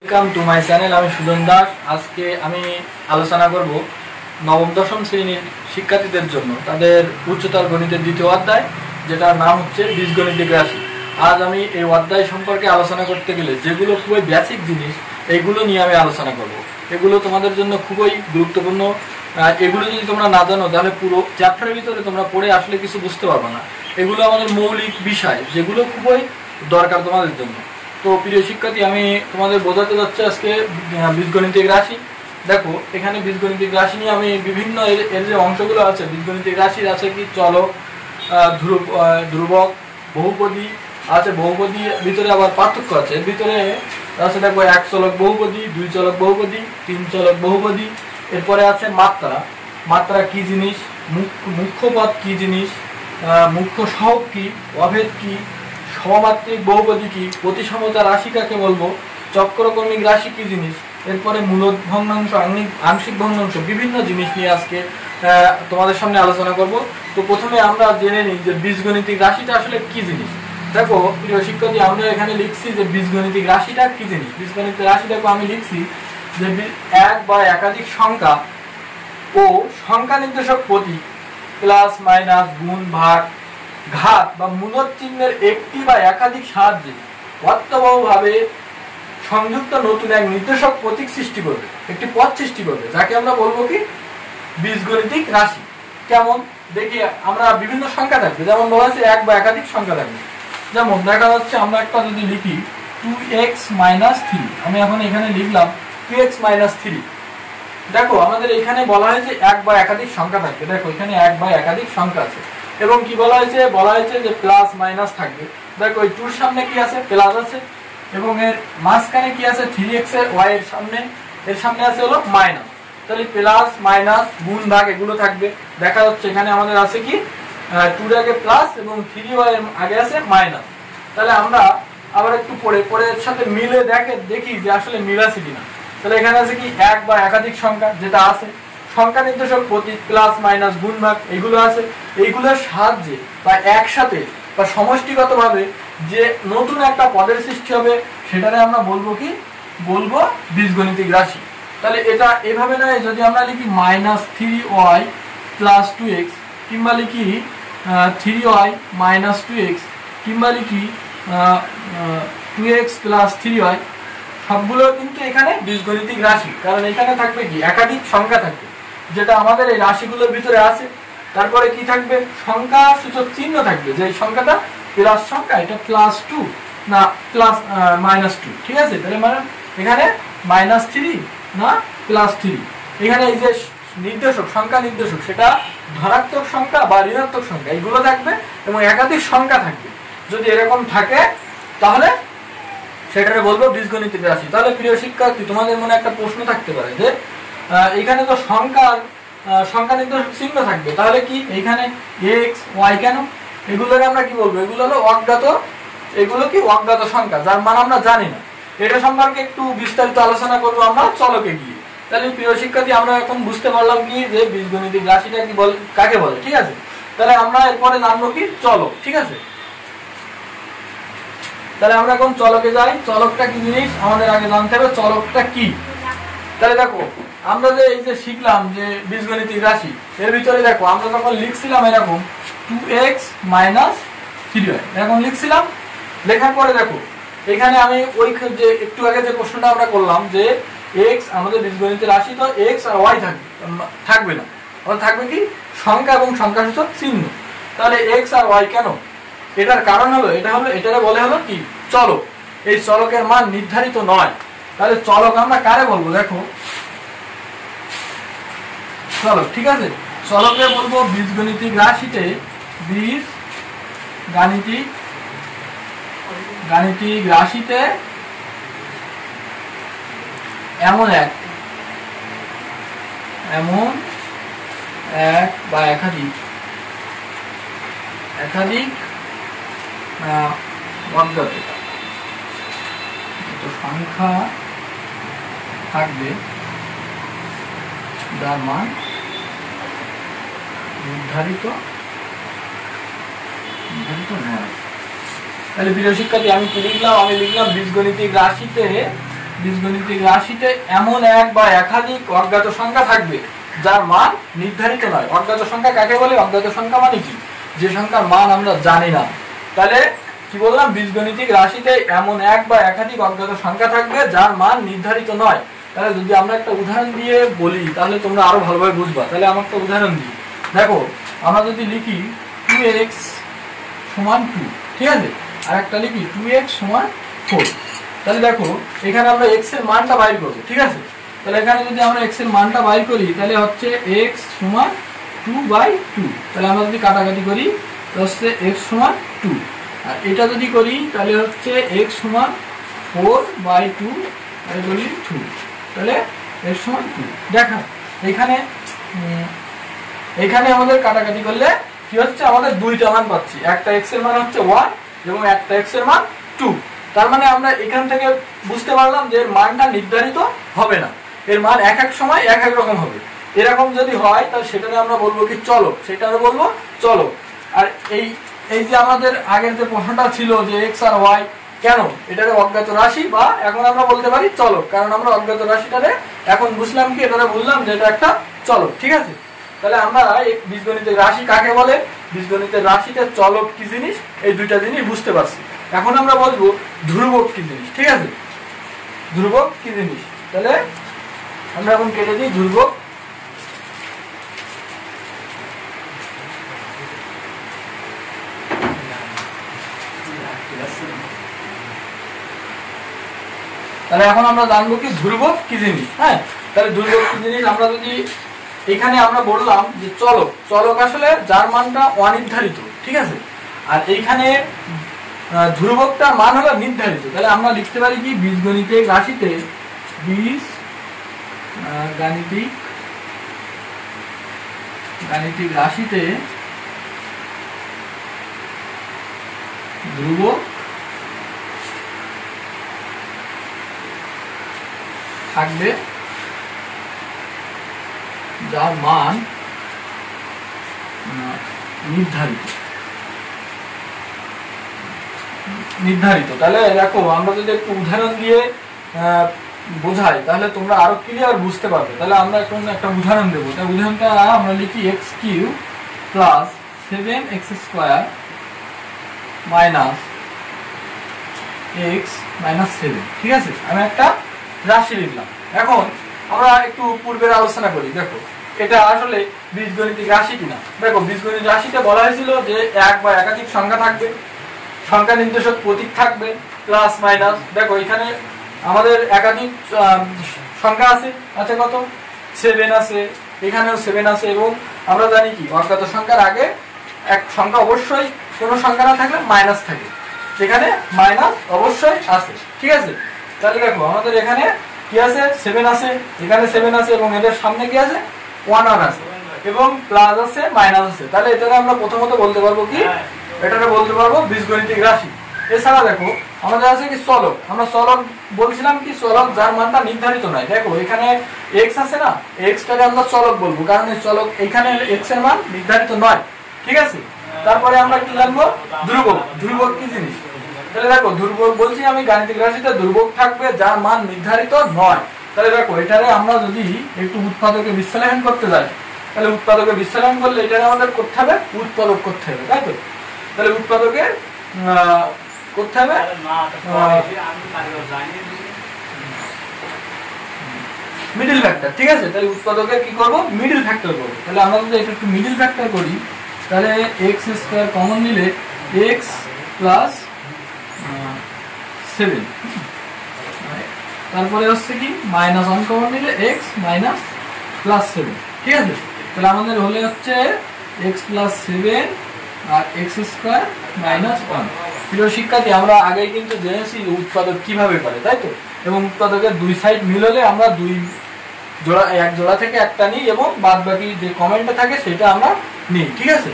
Welcome to my channel. আমি সুজন দাস। আজকে আমি আলোচনা করব নবম দশম শ্রেণীর শিক্ষার্থীদের জন্য তাদের উচ্চতর গণিতের দ্বিতীয় অধ্যায়, যেটার নাম হচ্ছে বীজগণিতিক রাশি। আজ আমি এই অধ্যায় সম্পর্কে আলোচনা করতে গেলে যেগুলো খুবই বেসিক জিনিস, এইগুলো নিয়ে আমি আলোচনা করব। এগুলো তোমাদের জন্য খুবই গুরুত্বপূর্ণ। এগুলো যদি তোমরা না জানো তাহলে পুরো চ্যাপ্টারের ভিতরে তোমরা পড়ে আসলে কিছু বুঝতে পারবে না। এগুলো আমাদের মৌলিক বিষয়, যেগুলো খুবই দরকার তোমাদের জন্য। তো প্রিয় শিক্ষার্থী, আমি তোমাদের বোঝাতে যাচ্ছি আজকে বীজগণিতিক রাশি। দেখো, এখানে বীজগণিতিক রাশি নিয়ে আমি বিভিন্ন এর যে অংশগুলো আছে বীজগণিতিক রাশির আছে কি চলক, ধ্রুবক, বহুপদী আছে। বহুপদীর ভিতরে আবার পার্থক্য আছে। এর ভিতরে আছে দেখো এক চলক বহুপদী, দুই চলক বহুপদী, তিন চলক বহুপদী। এরপরে আছে মাত্রা। মাত্রা কি জিনিস, মুখ্য পদ কি জিনিস, মুখ্য সহগ কি, অভেদ কি, সমমাত্রিক বহুপদী কি, প্রতিসমতা রাশি কাকে বলবো, চক্রক্রমিক রাশি কি জিনিস। এরপরে মূলদ ভগ্নাংশ, আংশিক ভগ্নাংশ, বিভিন্ন জিনিস নিয়ে আজকে তোমাদের সামনে আলোচনা করব। তো প্রথমে আমরা জেনে নিই যে বীজগণিতিক রাশিটা আসলে কি জিনিস। দেখো প্রিয় শিক্ষার্থী, আমরা এখানে লিখছি যে বীজগণিতিক রাশিটা কি জিনিস। বীজগণিতিক রাশি দেখো আমি লিখছি যে এক বা একাধিক সংখ্যা ও সংখ্যা নির্দেশক প্রতীক প্লাস মাইনাস গুণ ভাগ ঘাত বা মূলদ চিহ্নের একটি বা একাধিক সাহায্যে অর্থবহভাবে সংযুক্ত নতুন এক নির্দেশক প্রতীক সৃষ্টি করবে, একটি পদ সৃষ্টি করবে, যাকে আমরা বলবো কি বীজগণিতিক রাশি। কেমন দেখি, আমরা বিভিন্ন সংখ্যা থাকবে, যেমন বলা হয়েছে এক বা একাধিক সংখ্যা থাকবে। যেমন দেখা যাচ্ছে আমরা একটা যদি লিখি 2x - 3, আমি এখন এখানে লিখলাম 2x - 3। দেখো আমাদের এখানে বলা হয়েছে এক বা একাধিক সংখ্যা থাকবে। দেখো এখানে এক বা একাধিক সংখ্যা আছে এবং কি বলা হয়েছে যে প্লাস মাইনাস থাকবে। দেখো এই 2 এর সামনে কি আছে, প্লাস আছে, এবং এর মাঝখানে কি আছে 3x এর y এর সামনে আছে হলো মাইনাস। তাহলে প্লাস মাইনাস গুণ ভাগ এগুলো থাকবে। দেখা যাচ্ছে এখানে আমাদের আছে কি 2 এর আগে প্লাস এবং 3y এর আগে আছে মাইনাস। তাহলে আমরা আবার একটু পরে এর সাথে মিলে দেখি যে আসলে মিল আছে কিনা। তাহলে এখানে আছে কি এক বা একাধিক সংখ্যা, যেটা আছে সংখ্যা নির্দেশক প্রতীক প্লাস মাইনাস গুণ ভাগ এগুলো আছে। এইগুলোর সাহায্যে বা একসাথে বা সমষ্টিগতভাবে যে নতুন একটা পদের সৃষ্টি হবে, সেটারে আমরা বলবো কি, বলবো বীজগণিতিক রাশি। তাহলে এটা এভাবে নয়, যদি আমরা লিখি -3y + 2x, কিংবা লিখি 3y - 2x, কিংবা লিখি 2x + 3y, সবগুলো কিন্তু এখানে বীজগণিতিক রাশি। কারণ এখানে থাকবে কি একাধিক সংখ্যা থাকবে, যেটা আমাদের এই রাশিগুলোর ভিতরে আছে। তারপরে কি থাকবে, সংখ্যা সূচক চিহ্ন থাকবে, যে এই সংখ্যাটা প্লাস সংখ্যা, এটা +2 না -2, ঠিক আছে। তাহলে মানে এখানে -3 না +3। এখানে এই যে নির্দেশক, সংখ্যা নির্দেশক, সেটা ধনাত্মক সংখ্যা বা ঋণাত্মক সংখ্যা এইগুলো থাকবে এবং একাধিক সংখ্যা থাকবে। যদি এরকম থাকে তাহলে সেটাকে বলবো বীজগণিতিক রাশি। তাহলে প্রিয় শিক্ষার্থী, তোমাদের মনে একটা প্রশ্ন থাকতে পারে যে এখানে তো সংখ্যা নির্দেশক চিহ্ন থাকবে, তাহলে কি এখানে x y কেন? এগুলোকে আমরা কি বলবো, এগুলো হলো অজ্ঞাত, এগুলো কি অজ্ঞাত সংখ্যা, যার মান আমরা জানি না। এটা সম্পর্কে একটু বিস্তারিত আলোচনা করবো আমরা চলকে গিয়ে। তাহলে প্রিয় শিক্ষার্থী, আমরা এখন বুঝতে পারলাম কি যে বীজগণিতিক রাশিটা কি কাকে বলে, ঠিক আছে। তাহলে আমরা এরপরে জানবো কি চলক, ঠিক আছে। তাহলে আমরা এখন চলকে যাই। চলকটা কি জিনিস আমাদের আগে জানতে হবে, চলকটা কি। তাহলে দেখো আমরা যে এই যে শিখলাম যে বীজগণিতিক রাশি, এর ভিতরে দেখো আমরা যখন লিখছিলাম এরকম 2x - 3y এরকম লিখছিলাম। লেখার পরে দেখো এখানে আমি ওই যে একটু আগে যে প্রশ্নটা আমরা করলাম যে x আমাদের বীজগণিতের রাশি, তো x আর y থাকবে না, থাকবে কি সংখ্যা এবং সংখ্যাসূচক চিহ্ন। তাহলে x আর y কেন? এটার কারণ হলো এটারে বলে হলো কি চলক। এই চলকের মান নির্ধারিত নয়। তাহলে চলক আমরা কারে বলবো, দেখো চলক, ঠিক আছে। চলকে বলবো বীজগণিতিক রাশিতে, গাণিতিক রাশিতে এমন এক বা একাধিক অজ্ঞাত সংখ্যা থাকবে যার মান নির্ধারিত নয়। তাহলে প্রিয় শিক্ষার্থী, আমি লিখলাম বীজগণিতিক রাশিতে বীজগণিতিক রাশিতে এমন এক বা একাধিক অজ্ঞাত সংখ্যা থাকবে যার মান নির্ধারিত নয়। অজ্ঞাত সংখ্যা কাকে বলে? অজ্ঞাত সংখ্যা মানে কি? যে সংখ্যার মান আমরা জানি না। তাহলে কি বললাম? বীজগণিতিক রাশিতে এমন এক বা একাধিক অজ্ঞাত সংখ্যা থাকবে যার মান নির্ধারিত নয়। তাহলে যদি আমরা একটা উদাহরণ দিয়ে বলি তাহলে তোমরা আরো ভালোভাবে বুঝবা। তাহলে আমার একটা উদাহরণ দিই। দেখো, আমরা যদি লিখি 2x সমান 2, ঠিক আছে, আর একটা লিখি 2x সমান 4, তাহলে দেখো এখানে আমরা x এর মানটা বাইর করব, ঠিক আছে। তাহলে এখানে যদি আমরা x এর মানটা বাইর করি তাহলে হচ্ছে x সমান 2/2। তাহলে আমরা যদি কাটাকাটি করি তাহলে হচ্ছে x সমান 2, আর এটা যদি করি তাহলে হচ্ছে x সমান 4/2 আর বলি 2, তাহলে x সমান 2। দেখা এখানে আমাদের কাটাকাটি করলে কি হচ্ছে? আমাদের দুইটা মান পাচ্ছি, একটা x এর মান হচ্ছে 1 এবং একটা x এর মান 2। তার মানে আমরা এখান থেকে বুঝতে পারলাম যে এর মানটা নির্ধারিত হবে না, এর মান এক এক সময় এক এক রকম হবে। এরকম যদি হয় তাহলে সেটাকে আমরা বলবো কি? চলক। সেটাকে বলবো চলক। আর এই যে আমাদের আগের যে প্রশ্নটা ছিল যে x আর y, কেন? এটারে অজ্ঞাত রাশি বা এখন আমরা বলতে পারি চলক, কারণ আমরা অজ্ঞাত রাশিটারে এখন বুঝলাম কি? এটারে বললাম যে এটা একটা চলক, ঠিক আছে। তাহলে আমরা বীজগণিতের রাশি কাকে বলে, বীজগণিতের রাশিতে চলক কি জিনিস, এই দুইটা জিনিস বুঝতে পারছি। এখন আমরা বলবো ধ্রুবক কি জিনিস, ঠিক আছে। ধ্রুবক কি জিনিস? তাহলে আমরা এখন কেটে দিই ধ্রুবক। তাহলে এখন আমরা জানবো কি ধ্রুবক কি জিনিস। হ্যাঁ, তাহলে ধ্রুবক কি জিনিস আমরা যদি এখানে আমরা বললাম যে চলক, চলক আসলে যার মানটা অনির্ধারিত, ঠিক আছে। আর এইখানে ধ্রুবকটার মান হলো নির্ধারিত। তাহলে আমরা লিখতে পারি কি? বীজগণিতিক রাশিতে গাণিতিক রাশিতে ধ্রুবক থাকবে যার মান নির্ধারিত। তাহলে দেখো আমরা যদি একটু উদাহরণ দিয়ে বোঝাই তাহলে তোমরা আরো ক্লিয়ার বুঝতে পারবে। তাহলে আমরা এখন একটা উদাহরণ দেবো। তাই উদাহরণটা আমরা লিখি x³ + 7x² - x - 7, ঠিক আছে। আমি একটা রাশি লিখলাম। এখন আমরা একটু পূর্বের আলোচনা করি। দেখো এটা আসলে বীজগণিতিক রাশি কিনা। দেখো বীজগণিত রাশিতে বলা হয়েছিল যে এক বা একাধিক সংখ্যা থাকবে, সংখ্যা নির্দেশক প্রতীক থাকবে প্লাস মাইনাস। দেখো এখানে আমাদের একাধিক সংখ্যা আছে, আচ্ছা কত? 7 আছে, এখানেও 7 আছে। এবং আমরা জানি কি অজ্ঞাত সংখ্যার আগে এক সংখ্যা অবশ্যই, কোনো সংখ্যা না থাকলে মাইনাস থাকে, সেখানে মাইনাস অবশ্যই আছে, ঠিক আছে। তাহলে দেখো আমাদের এখানে কি আছে? 7 আছে, এখানে 7 আছে এবং এদের সামনে কি আছে? 1 আছে এবং প্লাস আছে মাইনাস আছে। তাহলে এটাকে আমরা প্রথমত বলতে পারবো কি? এটাকে বলতে পারবো বীজগণিতিক রাশি। এছাড়া দেখো আমাদের আছে কি চলক। আমরা চলক বলছিলাম কি? চলক যার মানটা নির্ধারিত নয়। দেখো এখানে x আছে না, xটাকে আমরা চলক বলবো কারণ এই চলক এখানে x এর মান নির্ধারিত নয়, ঠিক আছে। তারপরে আমরা কি জানবো? ধ্রুবক। ধ্রুবক কি জিনিস? তাহলে দেখো ধ্রুবক বলছি আমি গাণিতিক রাশিতে ধ্রুবক থাকবে যার মান নির্ধারিত নয়। তাহলে দেখো এটারে আমরা যদি একটু উৎপাদকে বিশ্লেষণ করতে যাই তাহলে উৎপাদকে বিশ্লেষণ করলে এটারে আমাদের করতে হবে উৎপাদক করতে হবে, তাই তো। তাহলে উৎপাদকে করতে হবে মিডল ফ্যাক্টর, ঠিক আছে। তাহলে উৎপাদকের কি করব? মিডল ফ্যাক্টর করব। তাহলে আমরা যদি এটা একটু মিডল ফ্যাক্টর করি তাহলে x² কমন নিলে x + 7, তারপরে হচ্ছে কি -1 কমন নিলে x - +7, ঠিক আছে। তাহলে আমাদের হলে হচ্ছে x + 7 আর x² - 1। প্রিয় শিক্ষার্থী, আমরা আগেই কিন্তু জেনেছি উৎপাদক কিভাবে করে, তাই তো। এবং উৎপাদকের দুই সাইড মিল হলে আমরা এক জোড়া থেকে একটা নিই এবং বাদ বাকি যে কমেন্টে থাকে সেটা আমরা নিই, ঠিক আছে।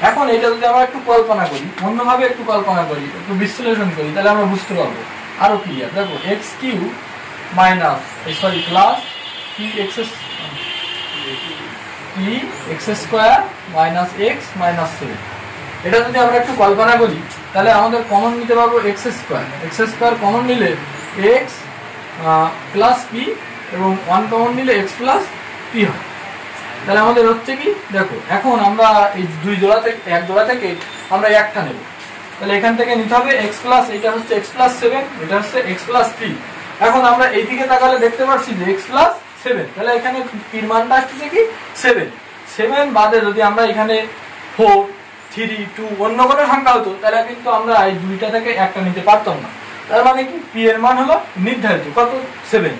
এখন এটা যদি আমরা একটু কল্পনা করি, অন্যভাবে একটু কল্পনা করি, একটু বিশ্লেষণ করি তাহলে আমরা বুঝতে পারবো আরো ক্লিয়ার। দেখো x³ প্লাস x² - x - 7। এটা যদি আমরা একটু কল্পনা করি তাহলে আমাদের কমন নিতে পারবো x²। x² কমন নিলে x প্লাস পি এবং 1 কমন নিলে এক্স প্লাস পি হয়। তাহলে আমাদের হচ্ছে কি, দেখো এখন আমরা এই দুই জোড়া থেকে এক জোড়া থেকে আমরা একটা নেব। তাহলে এখান থেকে নিতে হবে এক্স প্লাস, এটা হচ্ছে এক্স প্লাস 7, এটা হচ্ছে এক্স প্লাস 3। এখন আমরা এইদিকে তাকালে দেখতে পাচ্ছি যে এক্স প্লাস 7, তাহলে এখানে পির মানটা আসছে কি 7। 7 বাদে যদি আমরা এখানে 4, 3, 2 অন্য কোনো সংখ্যা হতো তাহলে কিন্তু আমরা এই দুইটা থেকে একটা নিতে পারতাম না। তার মানে কি পি এর মান হলো নির্ধারিত কত 7।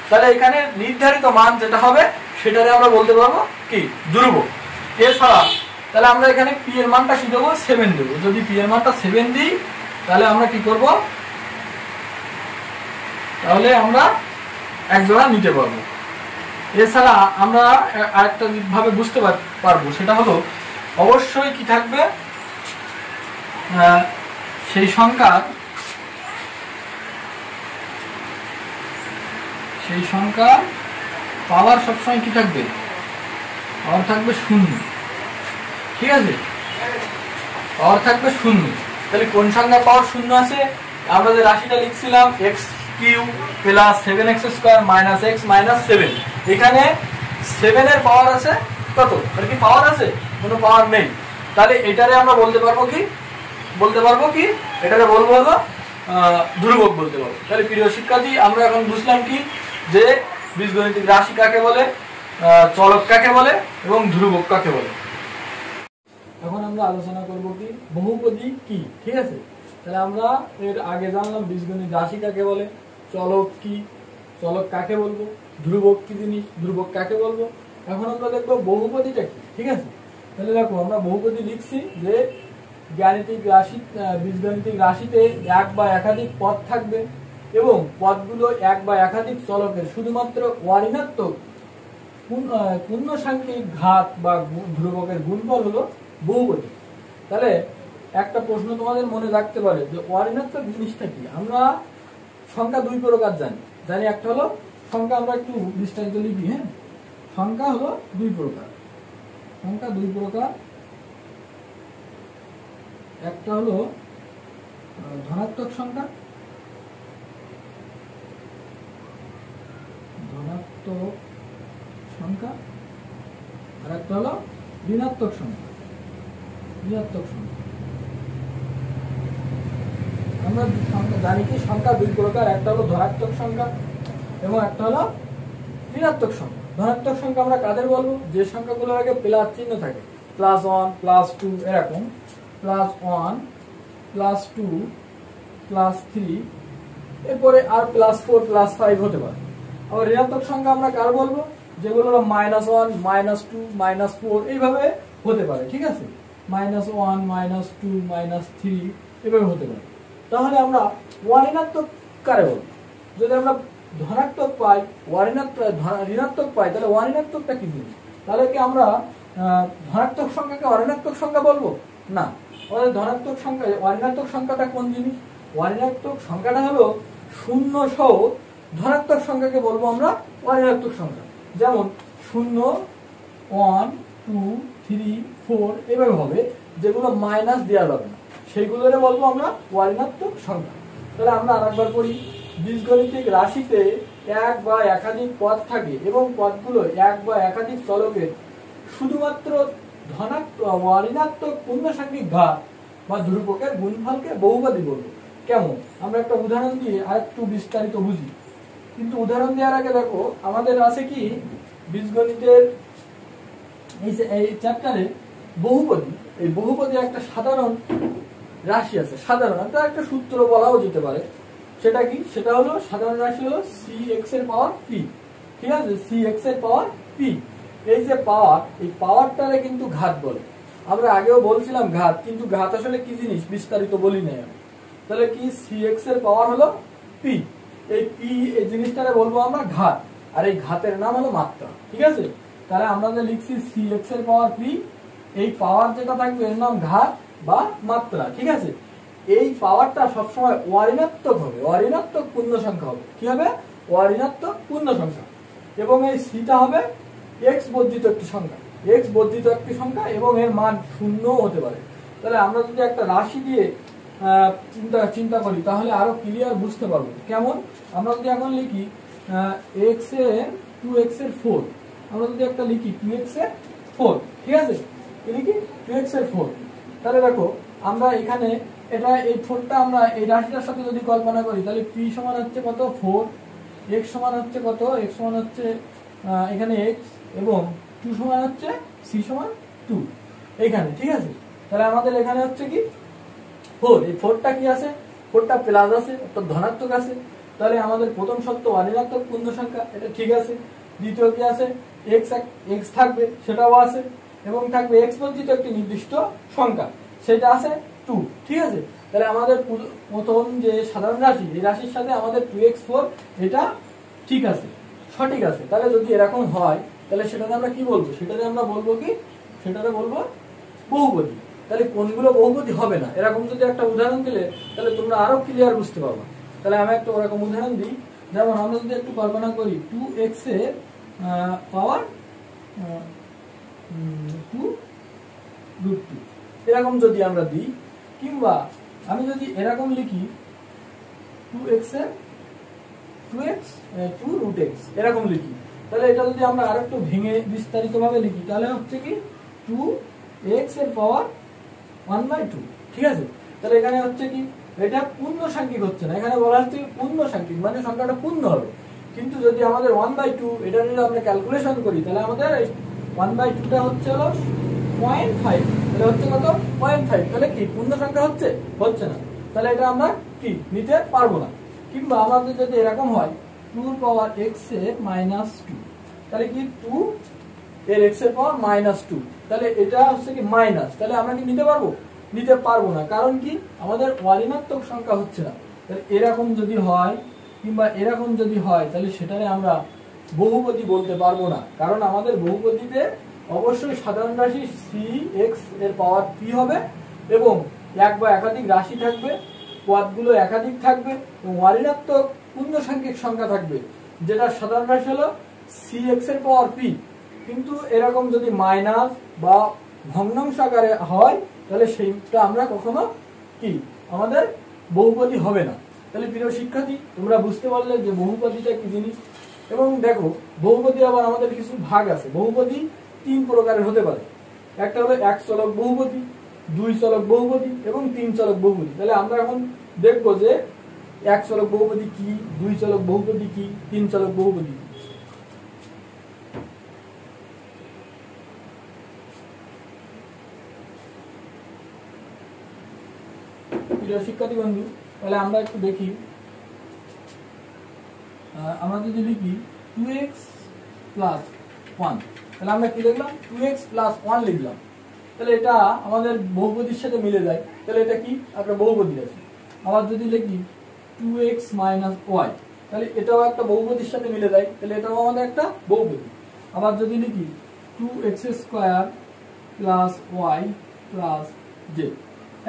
তাহলে এখানে নির্ধারিত মান যেটা হবে সেটারে আমরা বলতে পারবো কি ধ্রুবক। এছাড়া তাহলে আমরা এখানে পি এর মানটা কি দেবো 7 দেবো। যদি পি এর মানটা 7 দিই তাহলে আমরা কি করব, তাহলে আমরা এক জোড়া নিতে পারবো। এছাড়া আমরা আরেকটা ভাবে বুঝতে পারবো, সেটা হলো অবশ্যই কি থাকবে, সেই সংখ্যার পাওয়ার সবসময় কি থাকবে, পাওয়ার থাকবে 0। ঠিক আছে, পাওয়ার থাকবে 0। তাহলে কোন সংখ্যার পাওয়ার 0 আছে, আমরা যে রাশিটা লিখছিলাম x cube plus 7x square minus x minus 7, এখানে 7 এর পাওয়ার আছে কত, আর কি পাওয়ার আছে, কোনো পাওয়ার নেই। তাহলে এটারে আমরা বলতে পারবো কি এটারে বলবো হলো ধ্রুবক বলতে পারবো। তাহলে প্রিয় শিক্ষার্থী, আমরা এখন বুঝলাম কি যে বীজগণিতিক রাশি কাকে বলে, চলক কাকে বলে এবং ধ্রুবক কাকে বলে। এখন আমরা আলোচনা করব কি বহুপদী কি। ঠিক আছে, তাহলে আমরা এর আগে জানলাম বীজগণিত রাশি কাকে বলে, চলক কি, চলক কাকে বলবো, ধ্রুবক কি জিনিস, ধ্রুবক কাকে বলবো। এখন আমরা দেখবো বহুপদীটা কি। ঠিক আছে, তাহলে দেখো আমরা বহুপদী লিখছি যে গাণিতিক রাশি, বীজগণিতিক রাশিতে এক বা একাধিক পদ থাকবে এবং পদগুলো এক বা একাধিক চলকের শুধুমাত্র অঋণাত্মক পূর্ণসংখ্যিক ঘাত বা ধ্রুবকের গুণফল হলো বহুপদী। তাহলে একটা প্রশ্ন তোমাদের মনে রাখতে পারে যে অঋণাত্মক জিনিসটা কি। আমরা সংখ্যা দুই প্রকার জানি একটা হলো সংখ্যা, আমরা একটু বিস্তারিত লিখি। হ্যাঁ, সংখ্যা হলো দুই প্রকার, একটা হলো ধনাত্মক সংখ্যা, আর একটা হলো ঋণাত্মক সংখ্যা। আমরা জানি কি সংখ্যা দুই প্রকার, একটা হলো ধনাত্মক সংখ্যা এবং একটা হলো ঋণাত্মক সংখ্যা। ধনাত্মক সংখ্যা আমরা কাদের বলবো, যে সংখ্যাগুলোর আগে প্লাস চিহ্ন থাকে, +1 +2 এরকম, +1 +2 +3 এরপরে আর +4 +5 হতে পারে। আবার ঋণাত্মক সংখ্যা আমরা কার বলবো, যেগুলো হলো -1 -2 -4 এইভাবে হতে পারে। ঠিক আছে, -1 -2 -3 এভাবে হতে পারে। তাহলে আমরা অঋণাত্মক কারে বলবো, যদি আমরা ধনাত্মক পাই ঋণাত্মক পাই তাহলে অঋণাত্মকটা কি জিনিস। তাহলে কি আমরা ধনাত্মক সংখ্যাকে অঋণাত্মক সংখ্যা বলবো না। আমাদের ধনাত্মক সংখ্যা, অঋণাত্মক সংখ্যাটা কোন জিনিস, অঋণাত্মক সংখ্যাটা হলো 0 সহ ধনাত্মক সংখ্যাকে বলবো আমরা অঋণাত্মক সংখ্যা। যেমন 0 1 2 3 4 এভাবে হবে, যেগুলো মাইনাস দেওয়া যাবে না সেইগুলোরে বলবো আমরা অঋণাত্মক সংখ্যা। তাহলে আমরা আরেকবার পড়ি, বীজগণিতিক রাশিতে এক বা একাধিক পদ থাকে এবং পদগুলো এক বা একাধিক চলকের শুধুমাত্র অঋণাত্মক পূর্ণসংখ্যিক ঘাত বা ধ্রুবকের গুণফলকে বহুপদী বলবো। কেমন, আমরা একটা উদাহরণ দিয়ে আর একটু বিস্তারিত বুঝি। কিন্তু উদাহরণ দেওয়ার আগে দেখো আমাদের আছে কি বীজগণিতের এই চ্যাপ্টারে বহুপদী। এই বহুপদী একটা সাধারণ রাশি আছে, সাধারণ একটা সূত্র বলাও যেতে পারে। সেটা কি, সেটা হলো সাধারণ রাশি হলো cx এর পাওয়ার p। ঠিক আছে, cx এর পাওয়ার p। এই যে পাওয়ার, এই পাওয়ারটারে কিন্তু ঘাত বলে। আমরা আগেও বলছিলাম ঘাত, কিন্তু ঘাত আসলে কি জিনিস বিস্তারিত বলি নাই আমি। তাহলে কি cx এর পাওয়ার হলো p, এই p এই জিনিসটারে বলবো আমরা ঘাত, আর এই ঘাতের নাম হলো মাত্রা। ঠিক আছে, তাহলে আমরা যে লিখছি cx এর পাওয়ার p, এই পাওয়ার যেটা থাকবে এর নাম ঘাত বা মাত্রা। ঠিক আছে, এই পাওয়ারটা সবসময় অঋণাত্মক হবে, অঋণাত্মক পূর্ণ সংখ্যা হবে। কি হবে, অঋণাত্মক পূর্ণ সংখ্যা। এবং এই সিটা হবে x বর্ধিত একটি সংখ্যা, এবং এর মান 0 হতে পারে। তাহলে আমরা যদি একটা রাশি দিয়ে চিন্তা চিন্তা করি তাহলে আরো ক্লিয়ার বুঝতে পারবো। কেমন? আমরা যদি এখন লিখি এক্স এর 2x এর 4, আমরা যদি একটা লিখি 2x এর 4, ঠিক আছে, লিখি 2x এর 4, তাহলে দেখো আমরা এখানে এটা এই 4টা আমরা এই রাশিটার সাথে যদি কল্পনা করি তাহলে p সমান হচ্ছে কত 4, x সমান হচ্ছে কত, x সমান হচ্ছে এখানে x, এবং 2 সমান হচ্ছে c সমান 2 এইখানে, ঠিক আছে। তাহলে আমাদের এখানে হচ্ছে কি 4, এই 4টা কি আছে, 4টা প্লাস আছে অর্থাৎ ধনাত্মক আছে, তাহলে আমাদের প্রথম শর্ত অঋণাত্মক পূর্ণ সংখ্যা, এটা ঠিক আছে। দ্বিতীয় কি আছে, x থাকবে সেটাও আছে, এবং থাকবে x বর্জিত একটি নির্দিষ্ট সংখ্যা সেটা আছে 2, ঠিক আছে। তাহলে আমাদের প্রথম যে সাধারণ রাশি এই রাশির সাথে আমাদের 2x4 এটা ঠিক আছে, সঠিক আছে। তাহলে যদি এরকম হয় তাহলে সেটাতে আমরা কি বলবো, সেটাতে আমরা বলবো কি, সেটাতে বলবো বহুপদী। তাহলে কোনগুলো বহুপদী হবে না, এরকম যদি একটা উদাহরণ দিলে তাহলে তোমরা আরো ক্লিয়ার বুঝতে পারবে। তাহলে আমি একটা ওরকম উদাহরণ দিই, যেমন আমরা যদি একটু কল্পনা করি 2x এর পাওয়ার 2√2 এরকম যদি আমরা দিই, কিংবা আমি যদি এরকম লিখি 2x এর 2√x এরকম লিখি, তাহলে এটা যদি আমরা আরেকটু ভেঙে বিস্তারিত ভাবে লিখি তাহলে হচ্ছে কি 2x এর পাওয়ার 1/2, ঠিক আছে। তাহলে এখানে হচ্ছে কি এটা পূর্ণ সাংখ্যিক হচ্ছে না, এখানে বলা হচ্ছে পূর্ণ সাংখ্যিক মানে সংখ্যাটা পূর্ণ হবে। কিন্তু যদি আমাদের 1/2 এটা যদি আমরা ক্যালকুলেশন করি তাহলে আমাদের 1/2টা হচ্ছে হলো 0.5, তাহলে হচ্ছে কত 0.5, তাহলে কি পূর্ণ সংখ্যা হচ্ছে না, তাহলে এটা আমরা কি নিতে পারবো না। কিংবা আমাদের যদি এরকম হয় 2x এর -2, তাহলে কি 2 এর x এর পাওয়ার -2, তাহলে এটা হচ্ছে কি মাইনাস, তাহলে আমরা কি নিতে পারবো না, কারণ কি আমাদের অঋণাত্মক সংখ্যা হচ্ছে না। তাহলে এরকম যদি হয় কিংবা এরকম যদি হয় তাহলে সেটারে আমরা বহুপদী বলতে পারবো না, কারণ আমাদের বহুপদীতে অবশ্যই সাধারণ রাশি cx এর পাওয়ার p হবে, এবং এক বা একাধিক রাশি থাকবে, পদগুলো একাধিক থাকবে, এবং অঋণাত্মক পূর্ণ সাংখ্যিক সংখ্যা থাকবে, যেটা সাধারণ রাশি হলো cx এর পাওয়ার p। কিন্তু এরকম যদি মাইনাস বা ভগ্নাংশ আকারে হয় তাহলে সেইটা আমরা কখনো কি আমাদের বহুপদী হবে না। তাহলে প্রিয় শিক্ষার্থী তোমরা বুঝতে পারলে যে বহুপদীটা কি জিনিস। এবং দেখো বহুপদী আবার আমাদের কিছু ভাগ আছে, বহুপদী 3 প্রকারের হতে পারে, একটা হলো এক চলক বহুপদী, 2 চলক বহুপদী এবং 3 চলক বহুপদী। তাহলে আমরা এখন দেখবো যে এক চলক বহুপদী কি, 2 চলক বহুপদী কি, 3 চলক বহুপদী কি। প্রিয় শিক্ষার্থী বন্ধু, তাহলে আমরা একটু দেখি, আমরা যদি লিখি 2x + 1, তাহলে আমরা কি লিখলাম 2x + 1 লিখলাম, তাহলে এটা আমাদের বহুপদীর সাথে মিলে যায়, তাহলে এটা কি একটা বহুপদী আছে। আবার যদি লিখি 2x - y, তাহলে এটাও একটা বহুপদীর সাথে মিলে যায়, তাহলে এটাও আমাদের একটা বহুপদী। আবার যদি লিখি 2x² + y + z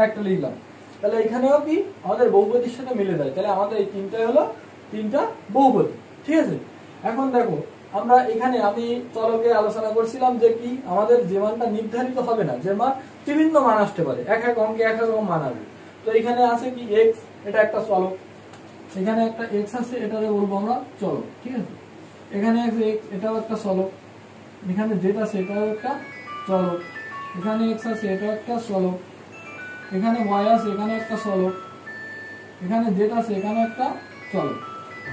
একটা লিখলাম, তাহলে এখানেও কি আমাদের বহুপদীর সাথে মিলে যায়, তাহলে আমাদের এই তিনটাই হলো 3টা বহুপদী, ঠিক আছে। এখন দেখো আমরা এখানে আমি চলকে আলোচনা করছিলাম যে কি আমাদের যে মানটা নির্ধারিত হবে না, যে মান বিভিন্ন মান আসতে পারে, এক এক অঙ্কে এক এক রকম মান আসবে। তো এখানে আছে কি x, এটা একটা চলক, এখানে একটা x আছে, এটাকে বলবো আমরা চলক, ঠিক আছে। এখানে আছে x, এটাও একটা চলক, এখানে z আছে এটাও একটা চলক, এখানে x আছে এটাও একটা চলক, এখানে y আছে এখানে একটা চলক, এখানে z আছে এখানে একটা চলক।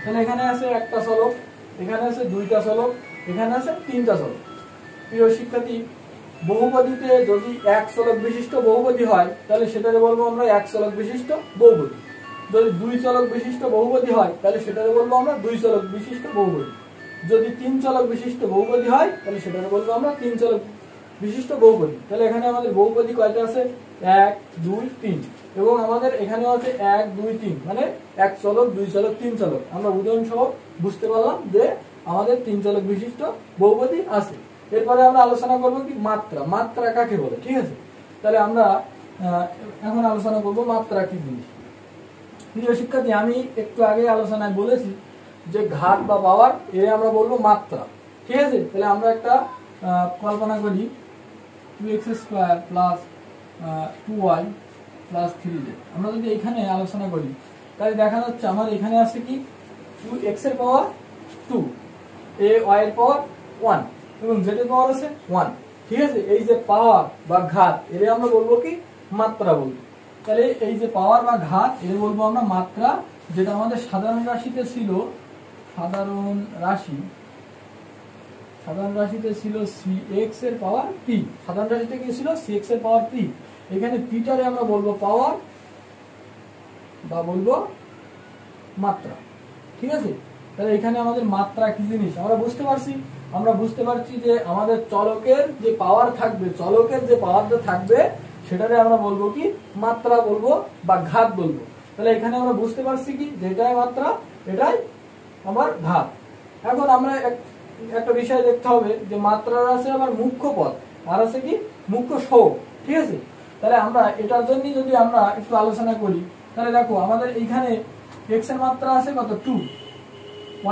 তাহলে এখানে আছে একটা চলক, এখানে আছে 2টা চলক, এখানে আছে 3টা চলক। প্রিয় শিক্ষার্থী, বহুপদীতে যদি এক চলক বিশিষ্ট বহুপদী হয় তাহলে সেটাকে বলবো আমরা এক চলক বিশিষ্ট বহুপদী। যদি 2 চলক বিশিষ্ট বহুপদী হয় তাহলে সেটাকে বলবো আমরা 2 চলক বিশিষ্ট বহুপদী। যদি 3 চলক বিশিষ্ট বহুপদী হয় তাহলে সেটাকে বলবো আমরা 3 চলক বিশিষ্ট বহুপদী। তাহলে এখানে আমাদের বহুপদী কয়টা আছে, 1 2 3, এবং আমাদের এখানেও আছে 1 2 3, মানে এক চলক 2 চলক 3 চলক। আমরা উদাহরণ সহ বুঝতে পারলাম যে আমাদের 3 চলক বিশিষ্ট বহুপদী আছে। এরপরে আমরা আলোচনা করব কি মাত্রা, মাত্রা কাকে বলে, ঠিক আছে। তাহলে আমরা এখন আলোচনা করব মাত্রা কি জিনিস। প্রিয় শিক্ষার্থী, আমি একটু আগে আলোচনায় বলেছি যে ঘাত বা পাওয়ার এর আমরা বলবো মাত্রা, ঠিক আছে। তাহলে আমরা একটা কল্পনা করি 2x² + 2y প্লাস 3z। আমরা যদি এখানে আলোচনা করি তাহলে দেখা যাচ্ছে আমার এখানে আছে কি 2x এর পাওয়ার 2, a y এর পাওয়ার 1 এবং z এর পাওয়ার আছে 1। ঠিক আছে, এই যে পাওয়ার বা ঘাত এর আমরা বলবো কি মাত্রা বলবো। তাহলে এই যে পাওয়ার বা ঘাত এর বলবো আমরা মাত্রা, যেটা আমাদের সাধারণ রাশিতে ছিল, সাধারণ রাশিতে ছিল cx এর পাওয়ার p। সাধারণ রাশিতে কি ছিল cx এর পাওয়ার p। এখানে পিটারে আমরা বলবো পাওয়ার বা বলবো মাত্রা। ঠিক আছে, তাহলে এখানে আমাদের মাত্রা কি জিনিস আমরা বুঝতে পারছি যে আমাদের চলকের যে পাওয়ার থাকবে, চলকের যে পাওয়ারটা থাকবে সেটারে আমরা বলবো কি মাত্রা বলবো বা ঘাত বলবো। তাহলে এখানে আমরা বুঝতে পারছি কি যে এটাই মাত্রা, এটাই আমার ঘাত। এখন আমরা একটা বিষয় দেখতে হবে যে মাত্রার আছে আবার মুখ্য পদ আর আছে কি মুখ্য সহগ। ঠিক আছে, তাহলে আমরা এটার জন্য যদি আমরা একটু আলোচনা করি তাহলে দেখো আমাদের এইখানে x এর মাত্রা আছে কত 2,